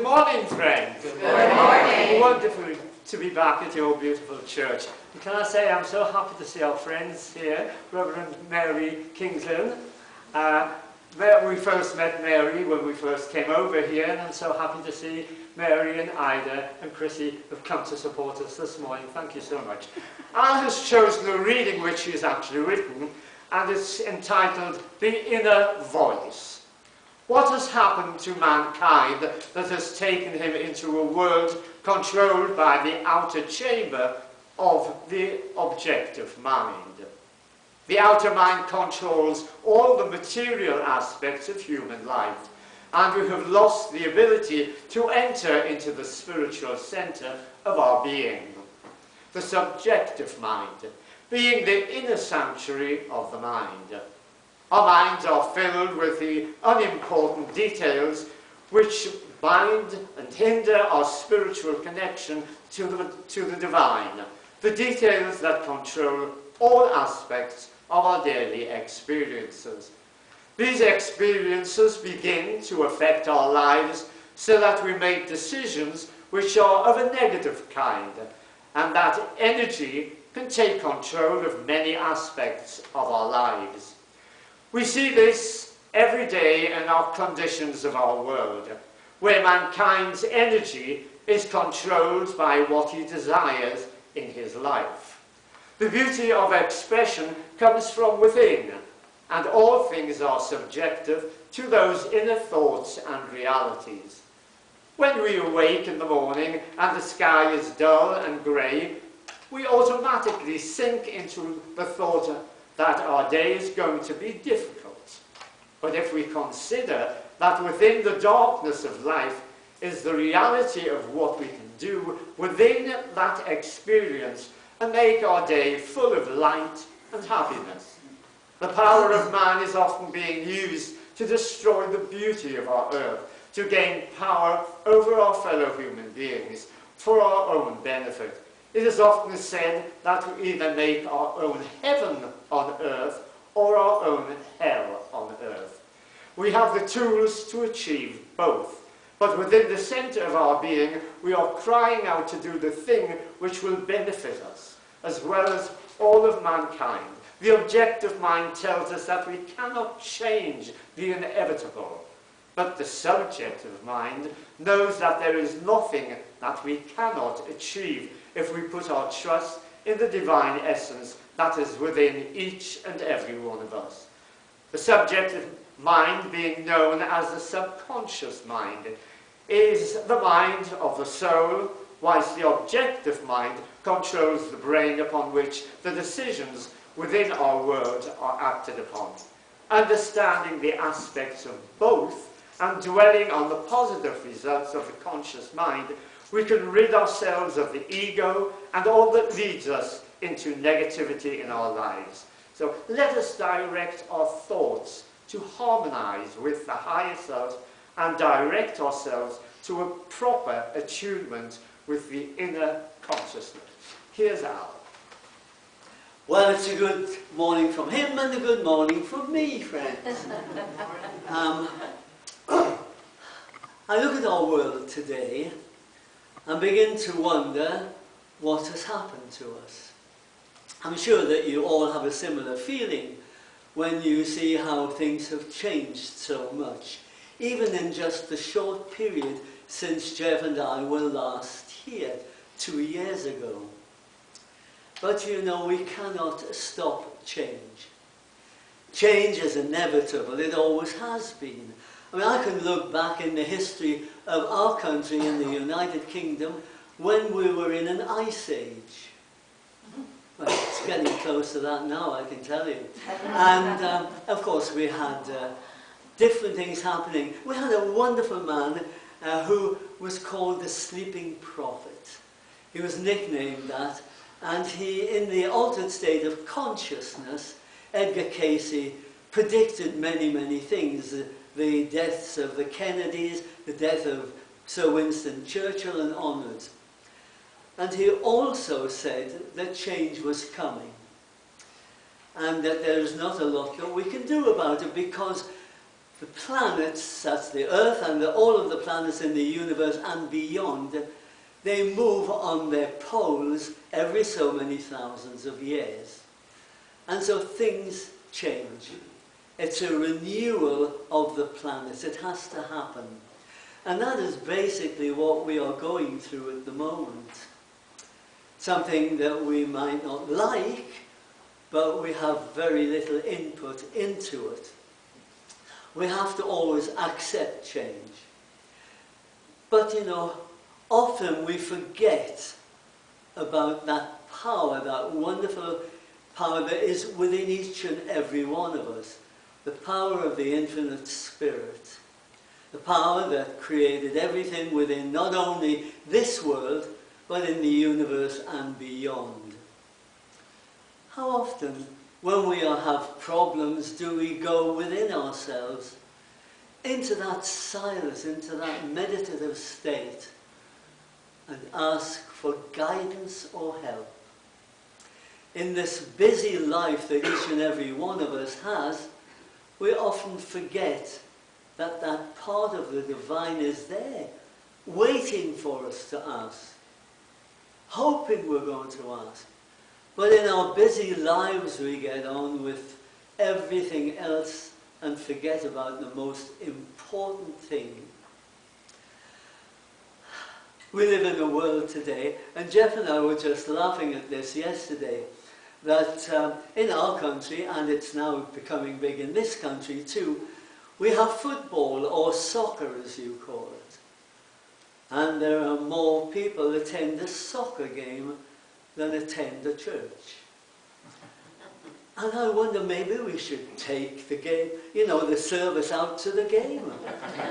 morning, friends. Good morning. Wonderful to be back at your beautiful church. And can I say I'm so happy to see our friends here, Reverend Mary Kingsland. We first met Mary when we first came over here, and I'm so happy to see Mary and Ida and Chrissy have come to support us this morning. Thank you so much. Al has chosen a reading which he has actually written, and it's entitled The Inner Voice. What has happened to mankind that has taken him into a world controlled by the outer chamber of the objective mind? The outer mind controls all the material aspects of human life, and we have lost the ability to enter into the spiritual center of our being. The subjective mind, being the inner sanctuary of the mind. Our minds are filled with the unimportant details which bind and hinder our spiritual connection to the divine, the details that control all aspects of our daily experiences. These experiences begin to affect our lives so that we make decisions which are of a negative kind, and that energy can take control of many aspects of our lives. We see this every day in our conditions of our world, where mankind's energy is controlled by what he desires in his life. The beauty of expression comes from within, and all things are subjective to those inner thoughts and realities. When we awake in the morning and the sky is dull and grey, we automatically sink into the thought that our day is going to be difficult. But if we consider that within the darkness of life is the reality of what we can do within that experience and make our day full of light and happiness. The power of man is often being used to destroy the beauty of our earth, to gain power over our fellow human beings for our own benefit. It is often said that we either make our own heaven on earth or our own hell on earth. We have the tools to achieve both, but within the center of our being, we are crying out to do the thing which will benefit us, as well as all of mankind. The objective mind tells us that we cannot change the inevitable, but the subjective mind knows that there is nothing that we cannot achieve if we put our trust in the divine essence that is within each and every one of us. The subjective mind, being known as the subconscious mind, is the mind of the soul, whilst the objective mind controls the brain upon which the decisions within our world are acted upon. Understanding the aspects of both and dwelling on the positive results of the conscious mind, we can rid ourselves of the ego and all that leads us into negativity in our lives. So let us direct our thoughts to harmonize with the higher self and direct ourselves to a proper attunement with the inner consciousness. Here's Al. Well, it's a good morning from him and a good morning from me, friends. I look at our world today and begin to wonder what has happened to us. I'm sure that you all have a similar feeling when you see how things have changed so much, even in just the short period since Geoff and I were last here 2 years ago. But you know, we cannot stop change. Change is inevitable, it always has been. I mean, I can look back in the history of our country in the United Kingdom when we were in an ice age. Well, it's getting close to that now, I can tell you. And of course we had different things happening. We had a wonderful man who was called the Sleeping Prophet. He was nicknamed that, and he, in the altered state of consciousness, Edgar Casey predicted many, many things. The deaths of the Kennedys, the death of Sir Winston Churchill and onwards. And he also said that change was coming and that there is not a lot that we can do about it, because The planets, that's the Earth and all of the planets in the universe and beyond, they move on their poles every so many thousands of years. And so things change. It's a renewal of the planets. It has to happen. And that is basically what we are going through at the moment. Something that we might not like, but we have very little input into it. We have to always accept change. But, you know, often we forget about that power, that wonderful power that is within each and every one of us. The power of the infinite spirit. The power that created everything within not only this world, but in the universe and beyond. How often, when we have problems, do we go within ourselves into that silence, into that meditative state, and ask for guidance or help? In this busy life that each and every one of us has, we often forget that that part of the divine is there, waiting for us to ask, hoping we're going to ask. But in our busy lives we get on with everything else and forget about the most important thing. We live in a world today, and Geoff and I were just laughing at this yesterday, that in our country, and it's now becoming big in this country too, we have football, or soccer as you call it. And there are more people attend a soccer game than attend a church. And I wonder, maybe we should take the game, you know, the service out to the game.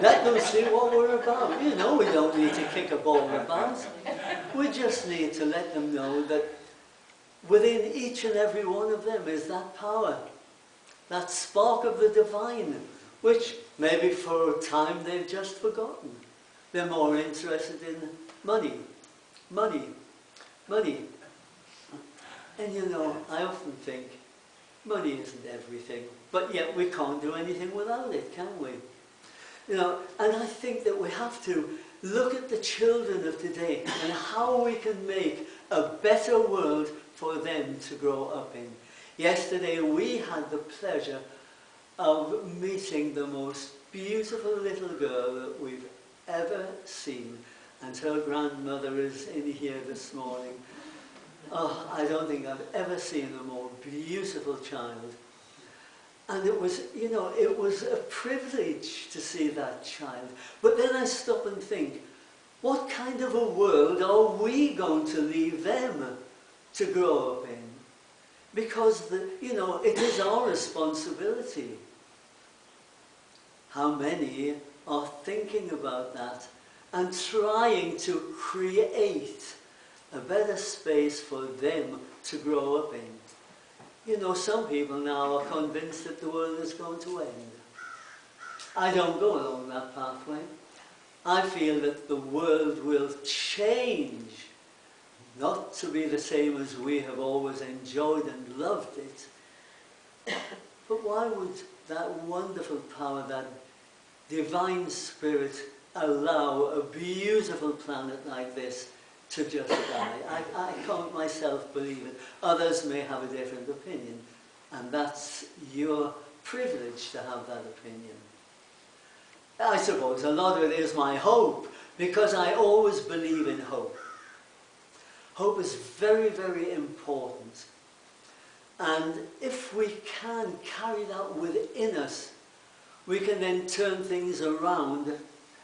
Let them see what we're about. You know, we don't need to kick a ball about. We just need to let them know that within each and every one of them is that power, that spark of the divine, which maybe for a time they've just forgotten. They're more interested in money, money, money. And you know, I often think, money isn't everything, but yet we can't do anything without it, can we? You know, and I think that we have to look at the children of today and how we can make a better world for them to grow up in. Yesterday we had the pleasure of meeting the most beautiful little girl that we've ever seen, and her grandmother is in here this morning. Oh, I don't think I've ever seen a more beautiful child. And it was, you know, it was a privilege to see that child. But then I stop and think, what kind of a world are we going to leave them to grow up in? Because, you know, it is our responsibility. How many are thinking about that and trying to create a better space for them to grow up in? You know, some people now are convinced that the world is going to end. I don't go along that pathway. I feel that the world will change, not to be the same as we have always enjoyed and loved it. But why would that wonderful power, that divine spirit, allow a beautiful planet like this to just die? I can't myself believe it. Others may have a different opinion, and that's your privilege to have that opinion. I suppose a lot of it is my hope, because I always believe in hope. Hope is very, very important. And if we can carry that within us, we can then turn things around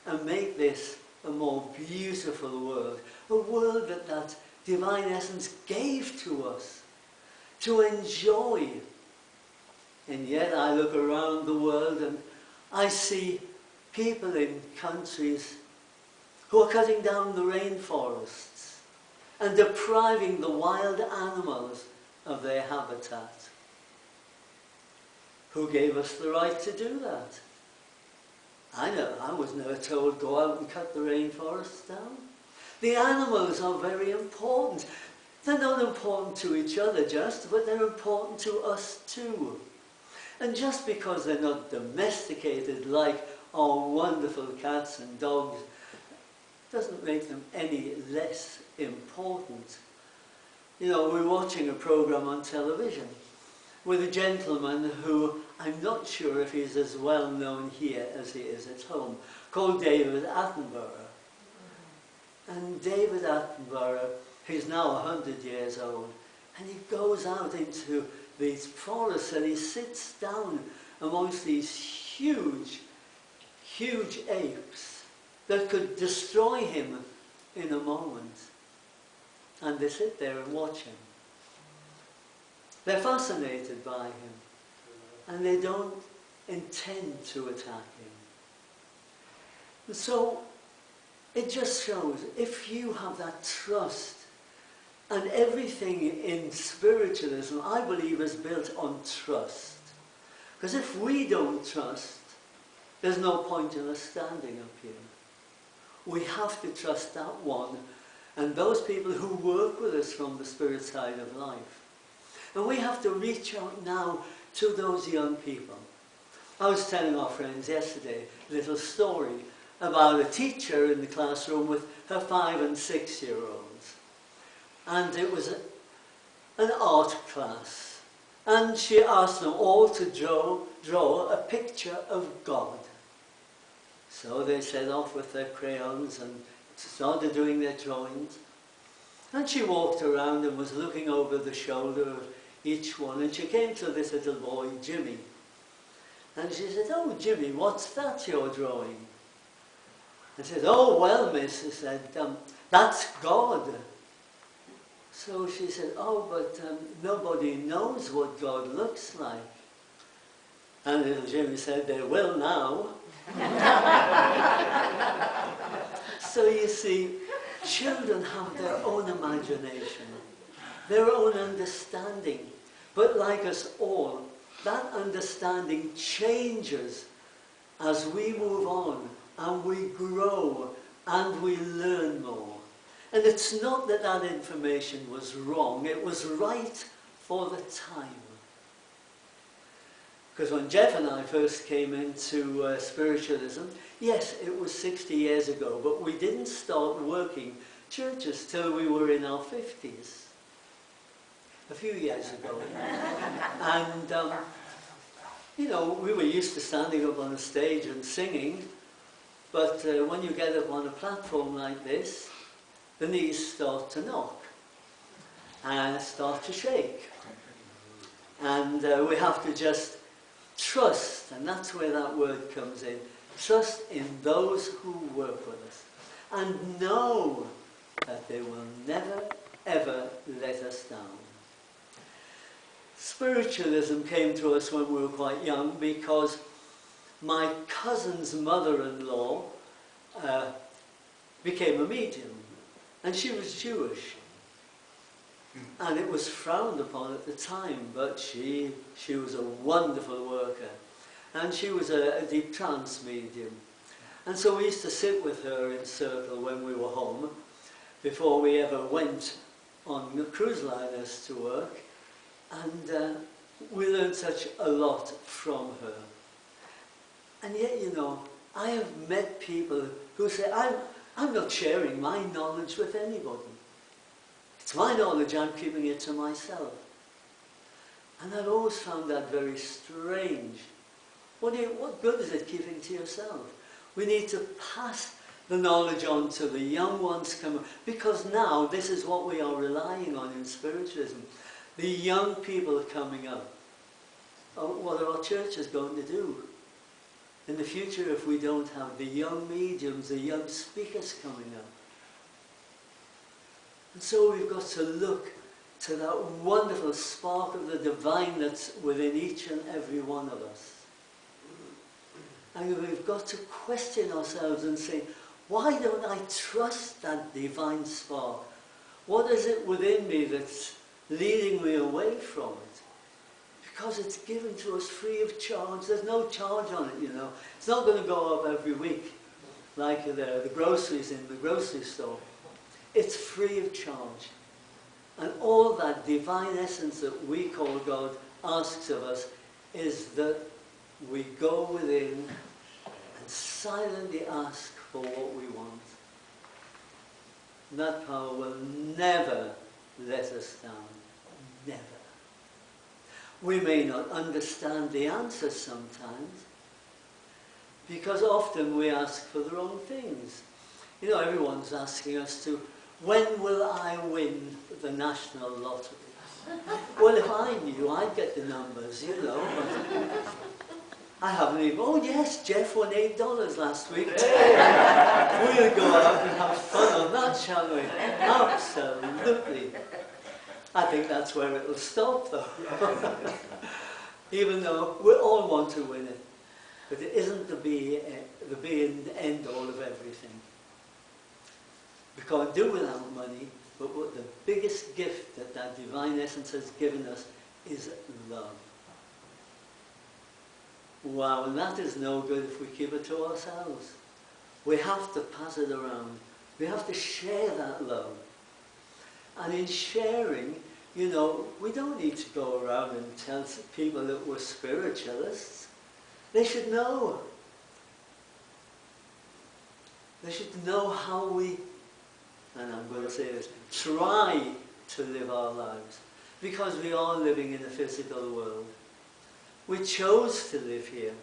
and make this a more beautiful world. A world that that divine essence gave to us to enjoy. And yet I look around the world and I see people in countries who are cutting down the rainforests and depriving the wild animals of their habitat. Who gave us the right to do that? I was never told, go out and cut the rainforests down. The animals are very important. They're not important to each other just, but they're important to us too. And just because they're not domesticated like our wonderful cats and dogs doesn't make them any less important. You know, we're watching a program on television with a gentleman who I'm not sure if he's as well known here as he is at home, called David Attenborough. And David Attenborough, he's now 100 years old, and he goes out into these forests and he sits down amongst these huge, huge apes that could destroy him in a moment. And they sit there and watch him. They're fascinated by him, and they don't intend to attack him. And so it just shows, if you have that trust, and everything in spiritualism, I believe, is built on trust. Because if we don't trust, there's no point in us standing up here. We have to trust that one and those people who work with us from the spirit side of life. And we have to reach out now to those young people. I was telling our friends yesterday a little story about a teacher in the classroom with her 5- and 6-year-olds. And it was an art class. And she asked them all to draw a picture of God. So they set off with their crayons and started doing their drawings. And she walked around and was looking over the shoulder of each one. And she came to this little boy, Jimmy. And she said, "Oh, Jimmy, what's that you're drawing?" And she said, "Oh, well, miss," he said, "that's God." So she said, "Oh, but nobody knows what God looks like." And little Jimmy said, "They will now." So you see, children have their own imagination, their own understanding. But like us all, that understanding changes as we move on and we grow and we learn more. And it's not that that information was wrong, it was right for the time. Because when Geoff and I first came into spiritualism, yes, it was 60 years ago, but we didn't start working churches till we were in our 50s. A few years ago. And, you know, we were used to standing up on a stage and singing, but when you get up on a platform like this, the knees start to knock and start to shake. And we have to just trust, and that's where that word comes in. Trust in those who work with us. And know that they will never, ever let us down. Spiritualism came to us when we were quite young because my cousin's mother-in-law became a medium. And she was Jewish. And it was frowned upon at the time, but she was a wonderful worker. And she was a deep trance medium. And so we used to sit with her in circle when we were home, before we ever went on cruise liners to work. And we learned such a lot from her. And yet, you know, I have met people who say, I'm not sharing my knowledge with anybody. It's my knowledge, I'm keeping it to myself. And I've always found that very strange. What good is it keeping to yourself? We need to pass the knowledge on to the young ones coming, because now this is what we are relying on in spiritualism. The young people coming up. What are our churches going to do in the future if we don't have the young mediums, the young speakers coming up? And so we've got to look to that wonderful spark of the divine that's within each and every one of us. And we've got to question ourselves and say, why don't I trust that divine spark? What is it within me that's leading me away from it? Because it's given to us free of charge. There's no charge on it, you know. It's not going to go up every week like the groceries in the grocery store. It's free of charge. And all that divine essence that we call God asks of us is that we go within and silently ask for what we want. And that power will never let us down. Never. We may not understand the answers sometimes, because often we ask for the wrong things. You know, everyone's asking us to, when will I win the national lottery? Well, if I knew, I'd get the numbers, you know. But I haven't even, oh yes, Geoff won $8 last week. We'll go out and have fun on that, shall we? Absolutely. I think that's where it'll stop, though. Even though we all want to win it. But it isn't the be and end all of everything. We can't do without money, but what the biggest gift that that divine essence has given us is love. Wow, and that is no good if we keep it to ourselves. We have to pass it around. We have to share that love. And in sharing, you know, we don't need to go around and tell people that we're spiritualists. They should know. They should know how we, and I'm going to say this, try to live our lives. Because we are living in a physical world. We chose to live here.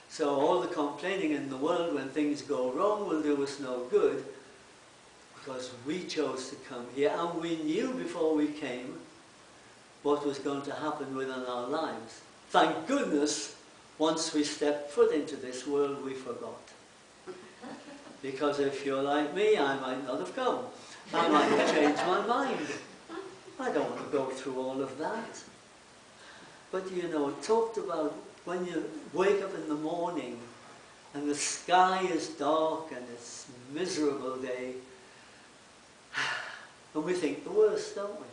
So all the complaining in the world when things go wrong will do us no good, because we chose to come here and we knew before we came what was going to happen within our lives. Thank goodness, once we stepped foot into this world, we forgot. Because if you're like me, I might not have come. I might have changed my mind. I don't want to go through all of that. But you know, it talked about when you wake up in the morning and the sky is dark and it's a miserable day, and we think the worst, don't we?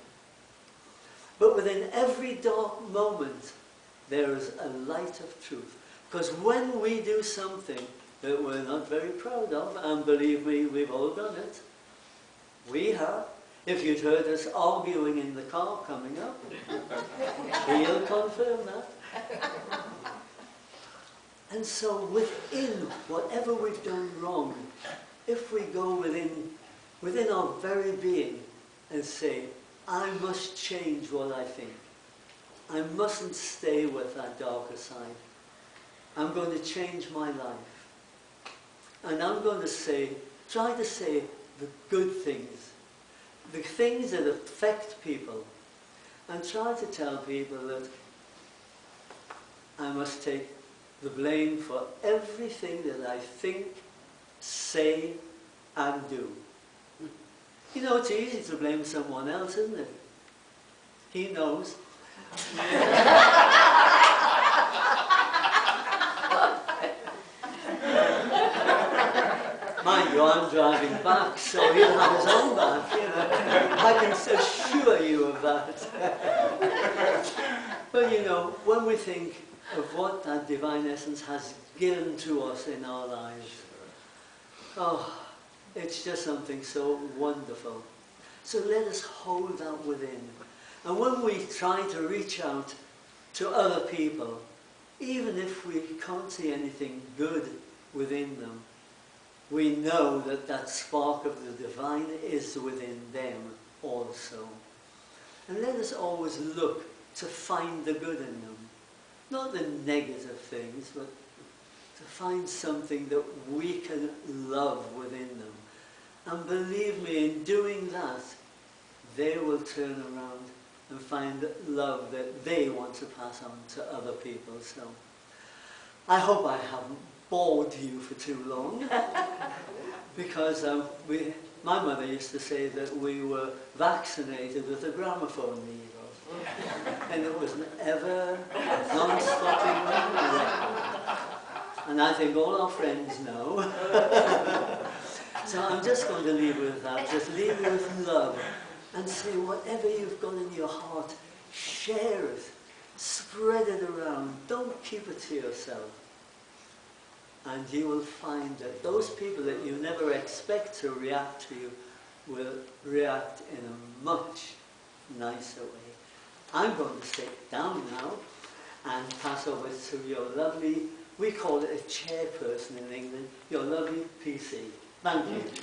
But within every dark moment, there is a light of truth. Because when we do something that we're not very proud of, and believe me, we've all done it, we have. If you'd heard us arguing in the car coming up, he'll confirm that. And so within whatever we've done wrong, if we go within our very being and say, I must change what I think. I mustn't stay with that darker side. I'm going to change my life. And I'm going to try to say the good things. The things that affect people, and try to tell people that I must take the blame for everything that I think, say, and do. You know, it's easy to blame someone else, isn't it? He knows. Mind you, I'm driving back, so he'll have his own back, you know. I can assure you of that. But you know, when we think of what that divine essence has given to us in our lives, oh, it's just something so wonderful. So let us hold that within. And when we try to reach out to other people, even if we can't see anything good within them, we know that that spark of the divine is within them also. And let us always look to find the good in them. Not the negative things, but to find something that we can love within them. And believe me, in doing that, they will turn around and find love that they want to pass on to other people. So I hope I haven't bored you for too long, because my mother used to say that we were vaccinated with a gramophone needle, and it was an ever non-stopping record. And I think all our friends know. So I'm just going to leave with that. Just leave it with love, and say whatever you've got in your heart, share it, spread it around. Don't keep it to yourself. And you will find that those people that you never expect to react to you will react in a much nicer way. I'm going to sit down now and pass over to your lovely, we call it a chairperson in England, your lovely PC. Thank you.